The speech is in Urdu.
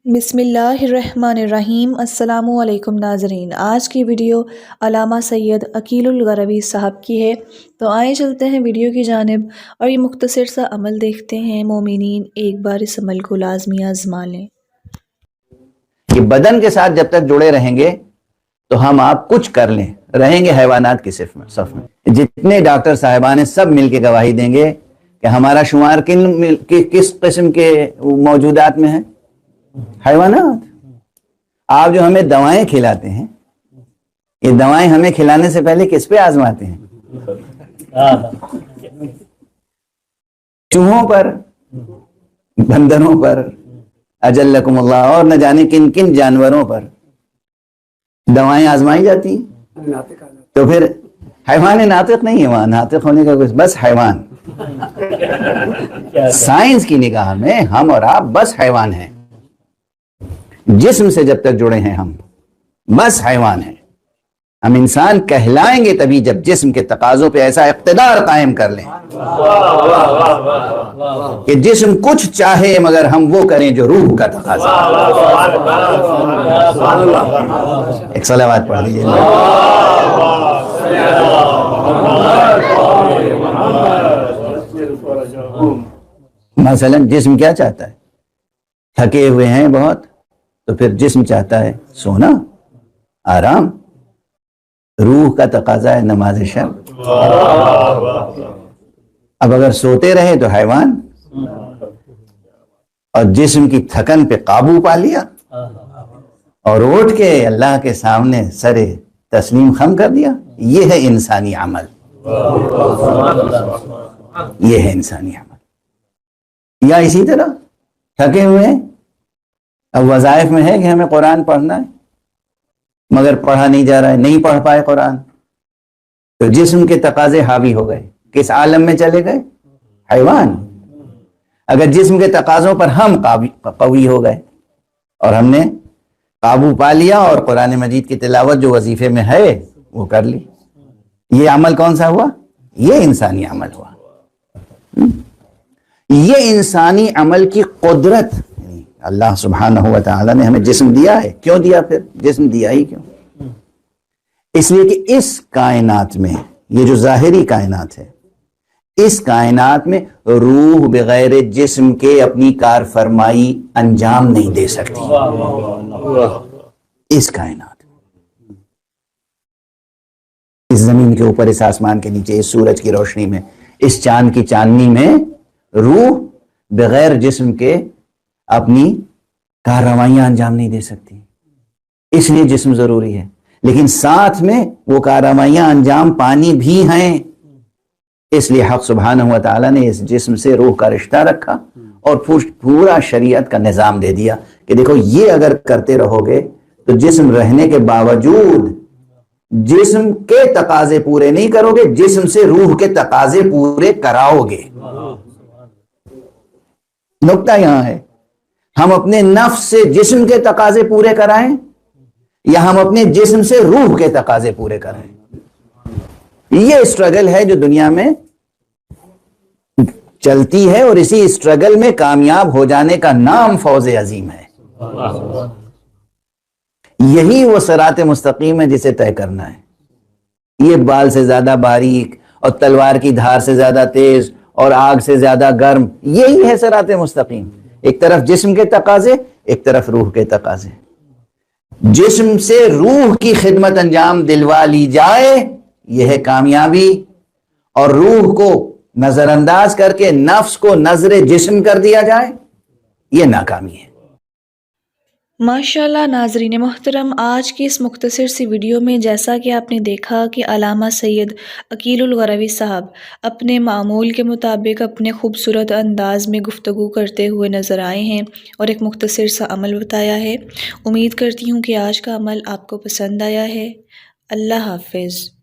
بسم اللہ الرحمن الرحیم۔ السلام علیکم ناظرین، آج کی ویڈیو علامہ سید عقیل الغروی صاحب کی ہے، تو آئے چلتے ہیں ویڈیو کی جانب اور یہ مختصر سا عمل دیکھتے ہیں۔ مومنین ایک بار اس عمل کو لازمی آزما لیں۔ کہ بدن کے ساتھ جب تک جڑے رہیں گے تو ہم آپ کچھ کر لیں، رہیں گے حیوانات کی صف میں۔ جتنے ڈاکٹر صاحبان ہیں سب مل کے گواہی دیں گے کہ ہمارا شمار کس قسم کے موجودات میں ہے؟ حیوانات۔ آپ جو ہمیں دوائیں کھلاتے ہیں، یہ دوائیں ہمیں کھلانے سے پہلے کس پہ آزماتے ہیں؟ چوہوں پر، بندروں پر، اجلکم اللہ، اور نہ جانے کن کن جانوروں پر دوائیں آزمائی جاتی ہیں۔ تو پھر حیوان ناطق نہیں ہے، وہاں ناطق ہونے کا کچھ، بس حیوان۔ سائنس کی نگاہ میں ہم اور آپ بس حیوان ہیں۔ جسم سے جب تک جڑے ہیں ہم بس حیوان ہیں۔ ہم انسان کہلائیں گے تبھی جب جسم کے تقاضوں پہ ایسا اقتدار قائم کر لیں کہ جسم کچھ چاہے مگر ہم وہ کریں جو روح کا تقاضا۔ ایک صلوات پڑھ لیجیے۔ مثلا جسم کیا چاہتا ہے؟ تھکے ہوئے ہیں بہت، تو پھر جسم چاہتا ہے سونا، آرام۔ روح کا تقاضا ہے نماز شب۔ اب اگر سوتے رہے تو حیوان، اور جسم کی تھکن پہ قابو پا لیا اور اٹھ کے اللہ کے سامنے سر تسلیم خم کر دیا، یہ ہے انسانی عمل۔ یہ ہے انسانی عمل۔ یا اسی طرح تھکے ہوئے ہیں، اب وظائف میں ہے کہ ہمیں قرآن پڑھنا ہے مگر پڑھا نہیں جا رہا ہے، نہیں پڑھ پائے قرآن، تو جسم کے تقاضے حاوی ہو گئے، کس عالم میں چلے گئے؟ حیوان۔ اگر جسم کے تقاضوں پر ہم قوی ہو گئے اور ہم نے قابو پا لیا اور قرآن مجید کی تلاوت جو وظیفے میں ہے وہ کر لی، یہ عمل کون سا ہوا؟ یہ انسانی عمل ہوا۔ یہ انسانی عمل کی قدرت، اللہ سبحانہ و تعالیٰ نے ہمیں جسم دیا ہے، کیوں دیا؟ پھر جسم دیا ہی کیوں؟ اس لیے کہ اس کائنات میں، یہ جو ظاہری کائنات ہے، اس کائنات میں روح بغیر جسم کے اپنی کار فرمائی انجام نہیں دے سکتی۔ اس کائنات، اس زمین کے اوپر، اس آسمان کے نیچے، اس سورج کی روشنی میں، اس چاند کی چاندنی میں روح بغیر جسم کے اپنی کارروائیاں انجام نہیں دے سکتی، اس لیے جسم ضروری ہے۔ لیکن ساتھ میں وہ کارروائیاں انجام پانی بھی ہیں، اس لیے حق سبحانہ و تعالیٰ نے اس جسم سے روح کا رشتہ رکھا اور پورا شریعت کا نظام دے دیا کہ دیکھو یہ اگر کرتے رہو گے تو جسم رہنے کے باوجود جسم کے تقاضے پورے نہیں کرو گے، جسم سے روح کے تقاضے پورے کراؤ گے۔ نکتہ یہاں ہے، ہم اپنے نفس سے جسم کے تقاضے پورے کرائیں یا ہم اپنے جسم سے روح کے تقاضے پورے کرائیں؟ یہ اسٹرگل ہے جو دنیا میں چلتی ہے، اور اسی اسٹرگل میں کامیاب ہو جانے کا نام فوز عظیم ہے۔ یہی وہ صراط مستقیم ہے جسے طے کرنا ہے۔ یہ بال سے زیادہ باریک اور تلوار کی دھار سے زیادہ تیز اور آگ سے زیادہ گرم، یہی ہے صراط مستقیم۔ ایک طرف جسم کے تقاضے، ایک طرف روح کے تقاضے۔ جسم سے روح کی خدمت انجام دلوا لی جائے، یہ ہے کامیابی، اور روح کو نظر انداز کر کے نفس کو نظر جسم کر دیا جائے، یہ ناکامی ہے۔ ماشاءاللہ ناظرین محترم، آج کی اس مختصر سی ویڈیو میں جیسا کہ آپ نے دیکھا کہ علامہ سید عقیل الغروی صاحب اپنے معمول کے مطابق اپنے خوبصورت انداز میں گفتگو کرتے ہوئے نظر آئے ہیں اور ایک مختصر سا عمل بتایا ہے۔ امید کرتی ہوں کہ آج کا عمل آپ کو پسند آیا ہے۔ اللہ حافظ۔